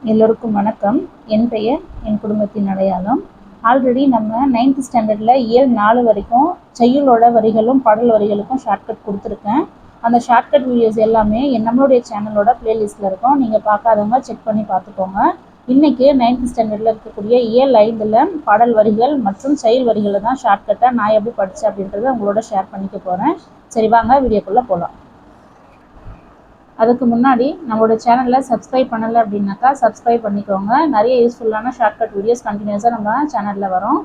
எல்லோருக்கும் வணக்கம். என் பெயர் என் குடும்பத்தின் அடையாளம். ஆல்ரெடி நம்ம 9th ஸ்டாண்டர்டில் இயல் 4 வரைக்கும் செய்யுளோட வரிகளும் பாடல் வரிகளுக்கும் ஷார்ட்கட் கொடுத்துருக்கேன். அந்த ஷார்ட்கட் வீடியோஸ் எல்லாமே நம்மளுடைய சேனலோட பிளேலிஸ்ட்டில் இருக்கும். நீங்கள் பார்க்காதவங்க செக் பண்ணி பார்த்துக்கோங்க. இன்றைக்கி 9th ஸ்டாண்டர்டில் இருக்கக்கூடிய இயல் 5ல் பாடல் வரிகள் மற்றும் செயல் வரிகளை தான் ஷார்ட்கட்டாக நான் எப்படி படித்தேன் அப்படின்றத உங்களோட ஷேர் பண்ணிக்க போகிறேன். சரி, வாங்க வீடியோக்குள்ளே போகலாம். அதுக்கு முன்னாடி நம்மளோட சேனலில் சப்ஸ்கிரைப் பண்ணலை அப்படின்னாக்கா சப்ஸ்கிரைப் பண்ணிக்கோங்க. நிறைய யூஸ்ஃபுல்லான ஷார்ட்கட் வீடியோஸ் கண்டினியூஸாக நம்ம சேனலில் வரும்.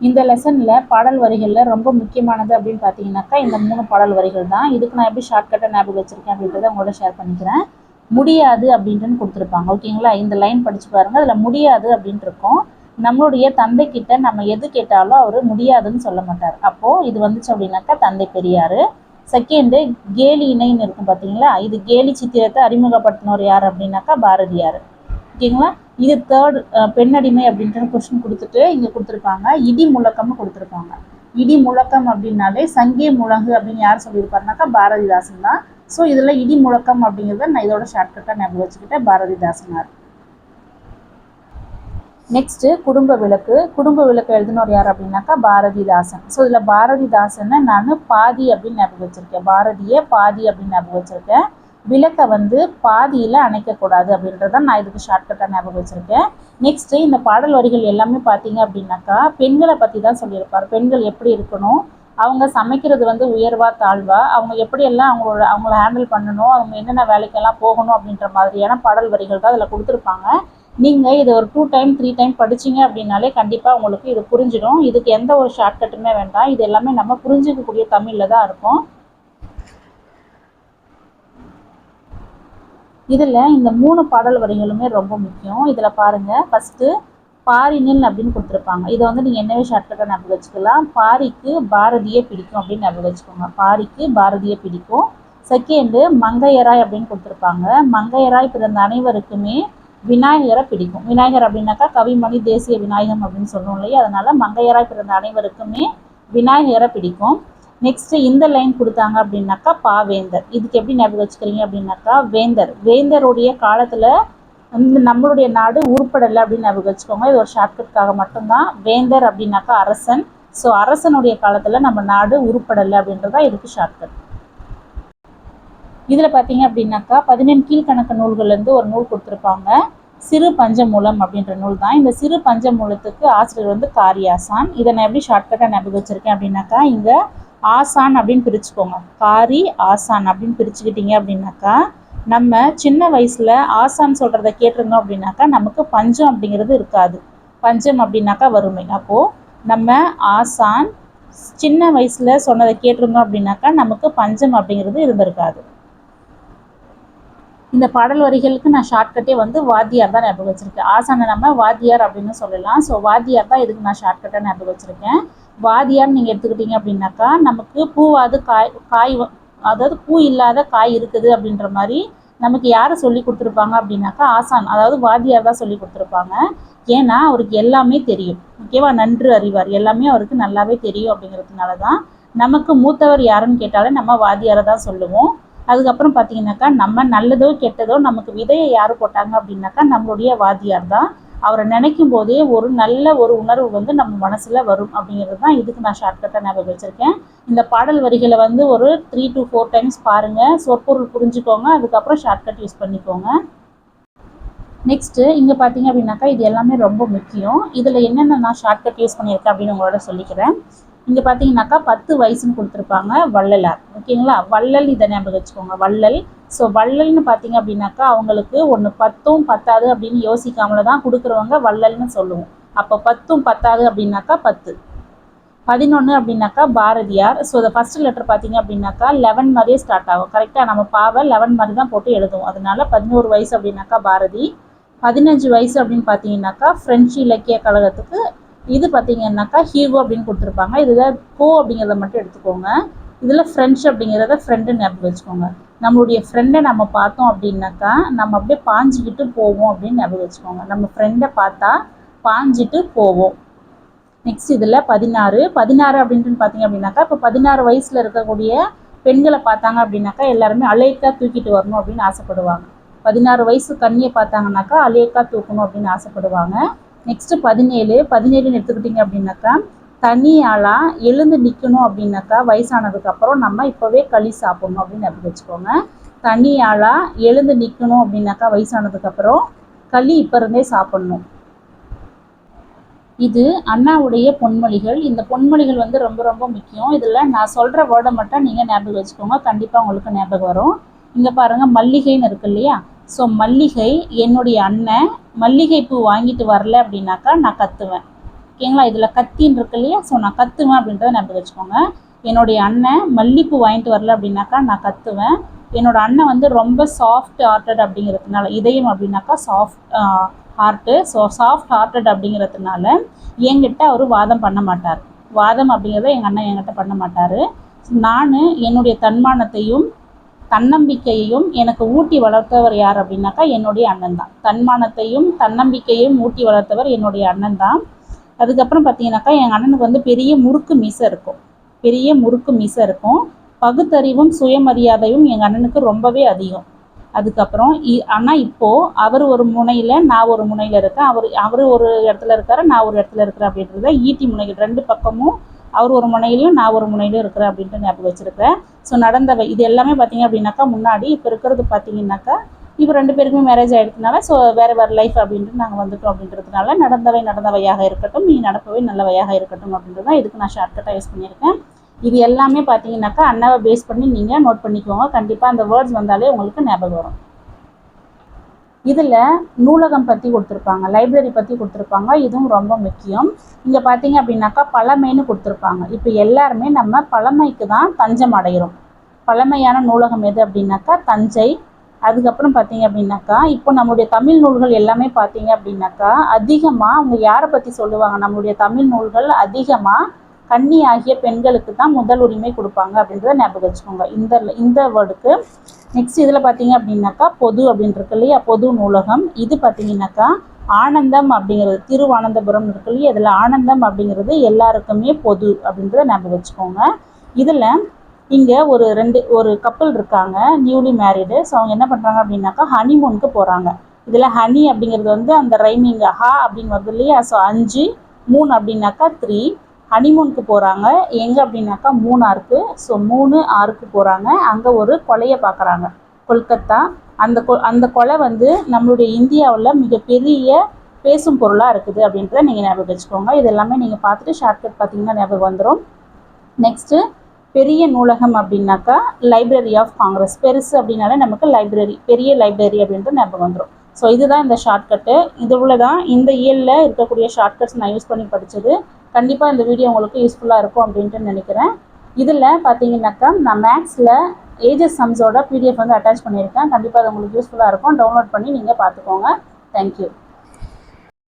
இந்த லெசனில் பாடல் வரிகளில் ரொம்ப முக்கியமானது அப்படின்னு பார்த்தீங்கன்னாக்கா இந்த 3 பாடல் வரிகள் தான். இதுக்கு நான் எப்படி ஷார்ட்கட்டாக ஞாபகம் வச்சுருக்கேன் அப்படின்றத உங்களோட ஷேர் பண்ணிக்கிறேன். முடியாது அப்படின்ட்டு கொடுத்துருப்பாங்க. ஓகேங்களா, இந்த லைன் படித்து பாருங்கள். அதில் முடியாது அப்படின்ட்டு இருக்கும். நம்மளுடைய தந்தை கிட்ட நம்ம எது கேட்டாலும் அவர் முடியாதுன்னு சொல்ல மாட்டார். அப்போது இது வந்துச்சு அப்படின்னாக்கா தந்தை பெரியார். செகண்டு, கேலி இணைன்னு இருக்கும் பார்த்தீங்களா, இது கேலி சித்திரத்தை அறிமுகப்படுத்தினவர் யார் அப்படின்னாக்கா பாரதியார். ஓகேங்களா. இது தேர்ட், பெண்ணடிமை அப்படின்ட்டு கொஸ்டின் கொடுத்துட்டு இங்கே கொடுத்துருப்பாங்க. இடி முழக்கம்னு கொடுத்துருப்பாங்க. இடி முழக்கம் அப்படின்னாலே சங்கே முழங்கு அப்படின்னு யார் சொல்லியிருப்பாருனாக்கா பாரதிதாசன் தான். ஸோ இதில் இடி முழக்கம் அப்படிங்கிறத நான் இதோட ஷார்ட்கட்டாக ஞாபகம் வச்சுக்கிட்டேன், பாரதிதாசனார். நெக்ஸ்ட்டு குடும்ப விளக்கு. குடும்ப விளக்கு எழுதினவர் யார் அப்படின்னாக்கா பாரதிதாசன். ஸோ இதில் பாரதிதாசனை நான் பாதி அப்படின்னு ஞாபகம் வச்சுருக்கேன். பாரதியை பாதி அப்படின்னு ஞாபகம் வச்சுருக்கேன். விளக்கை பாதியில் அணைக்கக்கூடாது அப்படின்றத நான் இதுக்கு ஷார்ட்கட்டாக ஞாபகம் வச்சுருக்கேன். நெக்ஸ்ட்டு இந்த பாடல் வரிகள் எல்லாமே பார்த்தீங்க அப்படின்னாக்கா பெண்களை பற்றி தான் சொல்லியிருப்பார். பெண்கள் எப்படி இருக்கணும், அவங்க சமைக்கிறது உயர்வா தாழ்வா, அவங்க எப்படியெல்லாம் அவங்கள ஹேண்டில் பண்ணணும், அவங்க என்னென்ன வேலைக்கெல்லாம் போகணும் அப்படின்ற மாதிரியான பாடல் வரிகள் தான் அதில் கொடுத்துருப்பாங்க. நீங்கள் இதை ஒரு 2 டைம் 3 டைம் படிச்சிங்க அப்படின்னாலே கண்டிப்பாக உங்களுக்கு இது புரிஞ்சிடும். இதுக்கு எந்த ஒரு ஷார்ட்கட்டுமே வேண்டாம். இது எல்லாமே நம்ம புரிஞ்சிக்கக்கூடிய தமிழில் தான் இருக்கும். இதில் இந்த 3 பாடல் வரிகளுமே ரொம்ப முக்கியம். இதில் பாருங்கள், ஃபஸ்ட்டு பாரினில் அப்படின்னு கொடுத்துருப்பாங்க. இதை நீங்கள் என்னவே ஷார்ட்கட்டாக ஞாபகம் வச்சுக்கலாம். பாரிக்கு பாரதியே பிடிக்கும் அப்படின்னு ஞாபகம் வச்சுக்கோங்க. பாரிக்கு பாரதியே பிடிக்கும். செகண்டு, மங்கையராய் அப்படின்னு கொடுத்துருப்பாங்க. மங்கையராய் பிறந்த அனைவருக்குமே விநாயகரை பிடிக்கும். விநாயகர் அப்படின்னாக்கா கவிமணி தேசிய விநாயகம் அப்படின்னு சொல்லுவோம் இல்லையா, அதனால் மங்கையராய் பிறந்த அனைவருக்குமே விநாயகரை பிடிக்கும். நெக்ஸ்ட்டு இந்த லைன் கொடுத்தாங்க அப்படின்னாக்கா பாவேந்தர். இதுக்கு எப்படி ஞாபகம் வச்சுக்கிறீங்க அப்படின்னாக்கா வேந்தருடைய காலத்தில் நம்மளுடைய நாடு உருப்படலை அப்படின்னு ஞாபகம் வச்சுக்கோங்க. இது ஒரு ஷார்ட்கட்காக மட்டும்தான். வேந்தர் அப்படின்னாக்கா அரசன். ஸோ அரசனுடைய காலத்தில் நம்ம நாடு உருப்படலை அப்படின்றதா இதுக்கு ஷார்ட்கட். இதில் பார்த்தீங்க அப்படின்னாக்கா 14 கீழ்கணக்கு நூல்கள்லேருந்து ஒரு நூல் கொடுத்துருப்பாங்க. சிறு பஞ்சமூலம் அப்படின்ற நூல் தான். இந்த சிறு பஞ்சமூலத்துக்கு ஆசிரியர் காரியாசான். இதை நான் எப்படி ஷார்ட்கட்டாக ஞாபகம் வச்சுருக்கேன் அப்படின்னாக்கா இங்கே ஆசான் அப்படின்னு பிரிச்சுக்கோங்க. காரி ஆசான் அப்படின்னு பிரிச்சுக்கிட்டீங்க அப்படின்னாக்கா நம்ம சின்ன வயசில் ஆசான் சொல்கிறத கேட்டிருந்தோம் அப்படின்னாக்கா நமக்கு பஞ்சம் அப்படிங்கிறது இருக்காது. பஞ்சம் அப்படின்னாக்கா வறுமை. அப்போது நம்ம ஆசான் சின்ன வயசில் சொன்னதை கேட்டிருந்தோம் அப்படின்னாக்கா நமக்கு பஞ்சம் அப்படிங்கிறது இருந்திருக்காது. இந்த பாடல் வரிகளுக்கு நான் ஷார்ட்கட்டே வாத்தியார் தான் ஞாபகம் வச்சுருக்கேன். ஆசானை நம்ம வாத்தியார் அப்படின்னு சொல்லலாம். ஸோ வாத்தியார் தான் இதுக்கு நான் ஷார்ட்கட்டாக ஞாபகம் வச்சுருக்கேன். வாத்தியார் நீங்கள் எடுத்துக்கிட்டீங்க அப்படின்னாக்கா நமக்கு பூவாது காய் அதாவது பூ இல்லாத காய் இருக்குது அப்படின்ற மாதிரி நமக்கு யார் சொல்லி கொடுத்துருப்பாங்க அப்படின்னாக்கா ஆசான், அதாவது வாத்தியார் தான் சொல்லி கொடுத்துருப்பாங்க. ஏன்னா அவருக்கு எல்லாமே தெரியும். ஓகேவா, நன்று அறிவார், எல்லாமே அவருக்கு நல்லாவே தெரியும். அப்படிங்கிறதுனால தான் நமக்கு மூத்தவர் யாருன்னு கேட்டாலே நம்ம வாத்தியாரை தான் சொல்லுவோம். அதுக்கப்புறம் பார்த்தீங்கன்னாக்கா நம்ம நல்லதோ கெட்டதோ நமக்கு விதையை யார் போட்டாங்க அப்படின்னாக்கா நம்மளுடைய வாத்தியார் தான். அவரை நினைக்கும் போதே ஒரு நல்ல ஒரு உணர்வு நம்ம மனசில் வரும் அப்படிங்கிறது தான் இதுக்கு நான் ஷார்ட்கட்டாக ஞாபகம் வச்சுருக்கேன். இந்த பாடல் வரிகளை ஒரு 3 to 4 டைம்ஸ் பாருங்கள், சொற்பொருள் புரிஞ்சுக்கோங்க, அதுக்கப்புறம் ஷார்ட்கட் யூஸ் பண்ணிக்கோங்க. நெக்ஸ்ட்டு இங்கே பார்த்தீங்க அப்படின்னாக்கா இது எல்லாமே ரொம்ப முக்கியம். இதில் என்னென்ன நான் ஷார்ட்கட் யூஸ் பண்ணியிருக்கேன் அப்படின்னு உங்களோட சொல்லிக்கிறேன். இங்கே பார்த்தீங்கன்னாக்கா 10 வயசுன்னு கொடுத்துருப்பாங்க வள்ளலார். ஓகேங்களா, வள்ளல் இதை ஞாபகம் வச்சுக்கோங்க, வள்ளல். ஸோ வள்ளல்னு பார்த்தீங்க அப்படின்னாக்கா அவங்களுக்கு ஒன்று 10ம் பத்தாது அப்படின்னு யோசிக்காமல தான் கொடுக்குறவங்க வள்ளல்னு சொல்லுவோம். அப்போ 10ம் பத்தாது அப்படின்னாக்கா 10. 11 அப்படின்னாக்கா பாரதியார். ஸோ இந்த ஃபஸ்ட் லெட்டர் பார்த்தீங்க அப்படின்னாக்கா 11 மாதிரியே ஸ்டார்ட் ஆகும். கரெக்டாக நம்ம பாவை 11 மாதிரி தான் போட்டு எழுதுவோம். அதனால 11 வயசு அப்படின்னாக்கா பாரதி. 15 வயசு அப்படின்னு பார்த்தீங்கன்னாக்கா ஃப்ரெஞ்சு இலக்கிய கழகத்துக்கு இது பார்த்தீங்கன்னாக்கா ஹீகோ அப்படின்னு கொடுத்துருப்பாங்க. இதில் கோ அப்படிங்கிறத மட்டும் எடுத்துக்கோங்க. இதில் ஃப்ரெண்ட்ஸ் அப்படிங்கிறத ஃப்ரெண்டுன்னு ஞாபகம் வச்சுக்கோங்க. நம்மளுடைய ஃப்ரெண்டை நம்ம பார்த்தோம் அப்படின்னாக்கா நம்ம அப்படியே பாஞ்சிக்கிட்டு போவோம் அப்படின்னு ஞாபகம் வச்சுக்கோங்க. நம்ம ஃப்ரெண்டை பார்த்தா பாஞ்சிட்டு போவோம். நெக்ஸ்ட் இதில் 16 அப்படின்ட்டு பார்த்தீங்க அப்படின்னாக்கா இப்போ 16 வயசில் இருக்கக்கூடிய பெண்களை பார்த்தாங்க அப்படின்னாக்கா எல்லாருமே அழைக்கா தூக்கிட்டு வரணும் அப்படின்னு ஆசைப்படுவாங்க. 16 வயசு கண்ணியை பார்த்தாங்கனாக்கா அலேக்கா தூக்கணும் அப்படின்னு ஆசைப்படுவாங்க. நெக்ஸ்ட்டு 17 எடுத்துக்கிட்டிங்க அப்படின்னாக்கா தனியாளாக எழுந்து நிற்கணும் அப்படின்னாக்கா வயசானதுக்கப்புறம் நம்ம இப்போவே களி சாப்பிட்ணும் அப்படின்னு அப்படி வச்சுக்கோங்க. தனியாளாக எழுந்து நிற்கணும் அப்படின்னாக்கா வயசானதுக்கப்புறம் களி இப்போ இருந்தே சாப்பிட்ணும். இது அண்ணாவுடைய பொன்மொழிகள். இந்த பொன்மொழிகள் வந்து ரொம்ப ரொம்ப முக்கியம். இதில் நான் சொல்கிற வேர்டை மட்டும் நீங்கள் ஞாபகம் வச்சுக்கோங்க, கண்டிப்பாக உங்களுக்கு ஞாபகம் வரும். இங்கே பாருங்கள், மல்லிகைன்னு இருக்கு இல்லையா? ஸோ மல்லிகை என்னுடைய அண்ணன் மல்லிகைப்பூ வாங்கிட்டு வரல அப்படின்னாக்கா நான் கத்துவேன். ஓகேங்களா? இதில் கத்தின்னு இருக்கு இல்லையா? ஸோ நான் கத்துவேன் அப்படின்றத ஞாபகம் வச்சுக்கோங்க. என்னுடைய அண்ணன் மல்லிகைப்பூ வாங்கிட்டு வரல அப்படின்னாக்கா நான் கத்துவேன். என்னோட அண்ணன் வந்து ரொம்ப சாஃப்ட் ஹார்ட்டட் அப்படிங்கிறதுனால, இதயம் அப்படின்னாக்கா soft heart, so soft hearted அப்படிங்கிறதுனால என்கிட்ட அவர் வாதம் பண்ண மாட்டார். வாதம் அப்படிங்கிறத எங்கள் அண்ணன் என்கிட்ட பண்ண மாட்டார். நான் என்னுடைய தன்மானத்தையும் தன்னம்பிக்கையையும் எனக்கு ஊட்டி வளர்த்தவர் யார் அப்படின்னாக்கா என்னுடைய அண்ணன் தான். தன்மானத்தையும் தன்னம்பிக்கையும் ஊட்டி வளர்த்தவர் என்னுடைய அண்ணன் தான். அதுக்கப்புறம் பார்த்தீங்கன்னாக்கா எங்கள் அண்ணனுக்கு வந்து பெரிய முறுக்கு மீசை இருக்கும். பகுத்தறிவும் சுயமரியாதையும் எங்கள் அண்ணனுக்கு ரொம்பவே அதிகம். அதுக்கப்புறம் ஆனால் இப்போது அவர் ஒரு முனையில், நான் ஒரு முனையில் இருக்கேன். அவர் ஒரு இடத்துல இருக்கார், நான் ஒரு இடத்துல இருக்கிறேன் அப்படின்றத ஈட்டி முனைகள் 2 பக்கமும் அவர் ஒரு முனையிலையும் நான் ஒரு முனையிலும் இருக்கிறேன் அப்படின்ட்டு ஞாபகம் வச்சுருக்கேன். ஸோ நடந்தவை இது எல்லாமே பார்த்தீங்க அப்படின்னாக்கா முன்னாடி. இப்போ இருக்கிறது பார்த்தீங்கன்னாக்கா இப்போ 2 பேருக்குமே மேரேஜ் ஆகிடுறதுனால ஸோ வேறு லைஃப் அப்படின்ட்டு நாங்கள் வந்துட்டோம் அப்படின்றதுனால நடந்தவையாக இருக்கட்டும், நீ நடப்பவை நல்லவையாக இருக்கட்டும் அப்படின்றது தான் இதுக்கு நான் ஷார்ட்கட்டாக யூஸ் பண்ணியிருக்கேன். இது எல்லாமே பார்த்தீங்கன்னாக்கா அண்ணாவை பேஸ் பண்ணி நீங்கள் நோட் பண்ணிக்கோங்க. கண்டிப்பாக அந்த வேர்ட்ஸ் வந்தாலே உங்களுக்கு ஞாபகம் வரும். இதில் நூலகம் பற்றி கொடுத்துருப்பாங்க, லைப்ரரி பற்றி கொடுத்துருப்பாங்க. இதுவும் ரொம்ப முக்கியம். இங்கே பார்த்தீங்க அப்படின்னாக்கா பழமைன்னு கொடுத்துருப்பாங்க. இப்போ எல்லாருமே நம்ம பழமைக்கு தான் தஞ்சம் அடைகிறோம். பழமையான நூலகம் எது அப்படின்னாக்கா தஞ்சை. அதுக்கப்புறம் பார்த்தீங்க அப்படின்னாக்கா இப்போ நம்முடைய தமிழ் நூல்கள் எல்லாமே பார்த்தீங்க அப்படின்னாக்கா அதிகமாக அவங்க யாரை பற்றி சொல்லுவாங்க, நம்மளுடைய தமிழ் நூல்கள் அதிகமாக கன்னி ஆகிய பெண்களுக்கு தான் முதல் உரிமை கொடுப்பாங்க அப்படின்றத ஞாபகம் வச்சுக்கோங்க இந்த வேர்டுக்கு. நெக்ஸ்ட் இதில் பார்த்தீங்க அப்படின்னாக்கா பொது அப்படின்னு இருக்கு இல்லையா? பொது நூலகம். இது பார்த்தீங்கன்னாக்கா ஆனந்தம் அப்படிங்கிறது, திருவானந்தபுரம் இருக்கு இல்லையா? இதில் ஆனந்தம் அப்படிங்கிறது எல்லாருக்குமே பொது அப்படின்றத ஞாபகம் வச்சுக்கோங்க. இதில் இங்கே ஒரு கப்பல் இருக்காங்க, நியூலி மேரிடு. ஸோ அவங்க என்ன பண்ணுறாங்க அப்படின்னாக்கா ஹனிமூனுக்கு போகிறாங்க. இதில் ஹனி அப்படிங்கிறது வந்து அந்த ரைமிங் ஹா அப்படின்னு வருது இல்லையா? ஸோ 5, 3 அப்படின்னாக்கா 3. ஹனிமூனுக்கு போகிறாங்க எங்கே அப்படின்னாக்கா மூணாருக்கு. ஸோ 3, 6க்கு போகிறாங்க. அங்கே ஒரு கொலையை பார்க்குறாங்க, கொல்கத்தா. அந்த கொலை வந்து நம்மளுடைய இந்தியாவில் மிகப்பெரிய பேசும் பொருளாக இருக்குது அப்படின்றத நீங்கள் ஞாபகம் வச்சுக்கோங்க. இது எல்லாமே நீங்கள் பார்த்துட்டு ஷார்ட்கட் பார்த்தீங்கன்னா ஞாபகம் வந்துடும். நெக்ஸ்ட்டு பெரிய நூலகம் அப்படின்னாக்கா லைப்ரரி ஆஃப் காங்கிரஸ். பெருசு அப்படின்னாலே நமக்கு லைப்ரரி, பெரிய லைப்ரரி அப்படின்ட்டு ஞாபகம் வந்துடும். ஸோ இதுதான் இந்த ஷார்ட்கட்டு. இதுக்குள்ள தான் இந்த இயலில் இருக்கக்கூடிய ஷார்ட்கட்ஸ் நான் யூஸ் பண்ணி படித்தது. கண்டிப்பாக இந்த வீடியோ உங்களுக்கு யூஸ்ஃபுல்லாக இருக்கும் அப்படின்ட்டு நினைக்கிறேன். இதில் பார்த்தீங்கன்னாக்கா நான் மேக்ஸில் ஏஜஸ் சம்ஸோட PDF வந்து அட்டாச் பண்ணியிருக்கேன். கண்டிப்பாக அது உங்களுக்கு யூஸ்ஃபுல்லாக இருக்கும். டவுன்லோட் பண்ணி நீங்கள் பார்த்துக்கோங்க. தேங்க்யூ.